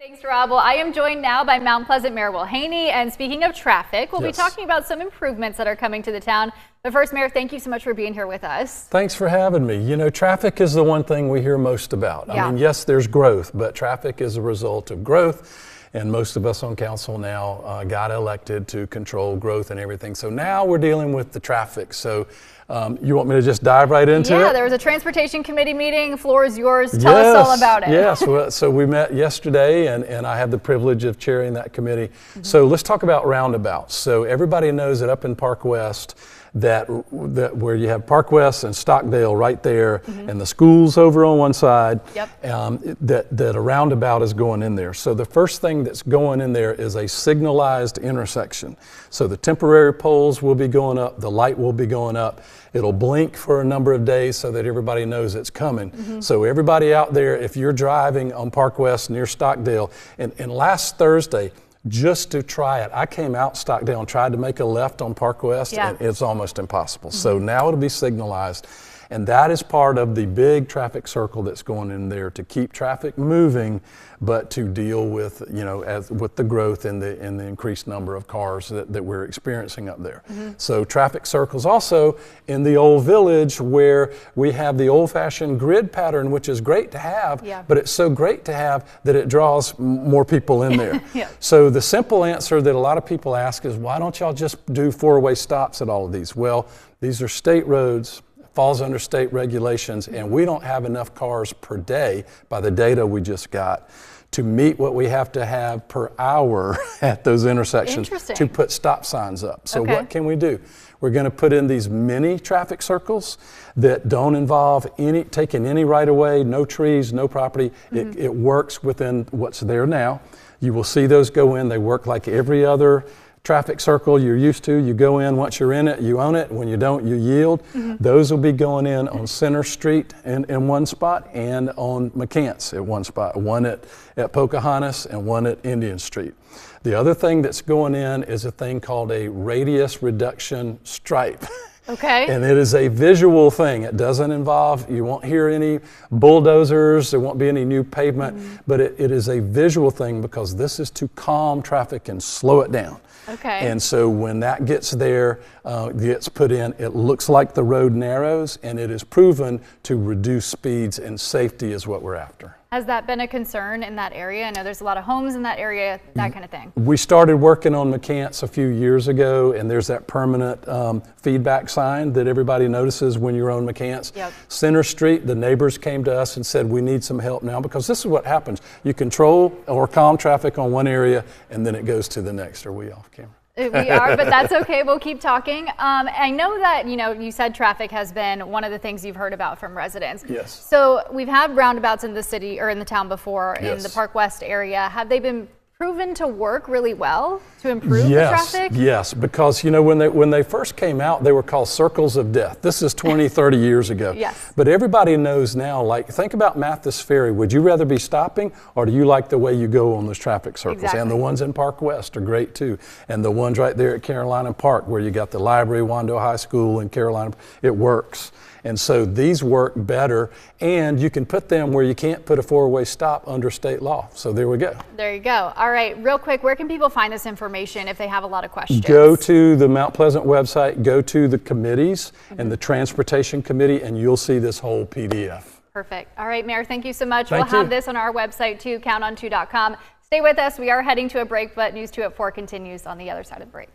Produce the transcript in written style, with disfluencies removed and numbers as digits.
Thanks, Rob. Well, I am joined now by Mount Pleasant Mayor Will Haney, and speaking of traffic, we'll be talking about some improvements that are coming to the town. But first, Mayor, thank you so much for being here with us. Thanks for having me. You know, traffic is the one thing we hear most about. I mean, yes, there's growth, but traffic is a result of growth. And most of us on council now got elected to control growth and everything. So now we're dealing with the traffic. So you want me to just dive right into it? Yeah, there was a transportation committee meeting. The floor is yours. Tell us all about it. Yes, well, so we met yesterday and I had the privilege of chairing that committee. So let's talk about roundabouts. So everybody knows that up in Park West, that where you have Park West and Stockdale right there, and the school's over on one side, that a roundabout is going in there. So the first thing that's going in there is a signalized intersection. So the temporary poles will be going up, the light will be going up. It'll blink for a number of days so that everybody knows it's coming. So everybody out there, if you're driving on Park West near Stockdale, and last Thursday, just to try it, I came out Stockdale and tried to make a left on Park West, and it's almost impossible. So now it'll be signalized, and that is part of the big traffic circle that's going in there to keep traffic moving, but to deal with, you know, with the growth and the increased number of cars that we're experiencing up there. So traffic circles also in the old village where we have the old-fashioned grid pattern, which is great to have, but it's so great to have that it draws more people in there. So the simple answer that a lot of people ask is, why don't y'all just do four-way stops at all of these? Well, these are state roads, falls under state regulations, and we don't have enough cars per day by the data we just got to meet what we have to have per hour at those intersections to put stop signs up. So what can we do? We're going to put in these mini traffic circles that don't involve taking any right of way, no trees, no property. It works within what's there now. You will see those go in. They work like every other traffic circle you're used to. You go in, once you're in it, you own it. When you don't, you yield. Those will be going in on Center Street in one spot and on McCants at one spot, one at Pocahontas and one at Indian Street. The other thing that's going in is a thing called a radius reduction stripe. And it is a visual thing. It doesn't involve, you won't hear any bulldozers, there won't be any new pavement, but it is a visual thing because this is to calm traffic and slow it down. And so when that gets there, gets put in, it looks like the road narrows, and it is proven to reduce speeds, and safety is what we're after. Has that been a concern in that area? I know there's a lot of homes in that area, that kind of thing. We started working on McCants a few years ago, and there's that permanent feedback sign that everybody notices when you're on McCants. Center Street, the neighbors came to us and said, we need some help now, because this is what happens. You control or calm traffic on one area, and then it goes to the next. Are we off camera? We are, but that's okay. We'll keep talking. I know that, you said traffic has been one of the things you've heard about from residents. So we've had roundabouts in the city or in the town before in the Park West area. Have they been proven to work really well to improve the traffic? Yes, because when they first came out, they were called circles of death. This is 20, 30 years ago. But everybody knows now, like, think about Mathis Ferry. Would you rather be stopping, or do you like the way you go on those traffic circles? And the ones in Park West are great too. And the ones right there at Carolina Park, where you got the library, Wando High School, and Carolina, it works. And so these work better, and you can put them where you can't put a four-way stop under state law. So there we go. There you go. All right, real quick, where can people find this information if they have a lot of questions? Go to the Mount Pleasant website, go to the committees and the Transportation Committee, and you'll see this whole PDF. Perfect. All right, Mayor, thank you so much. We'll have this on our website too, counton2.com. Stay with us. We are heading to a break, but News 2 at 4 continues on the other side of the break.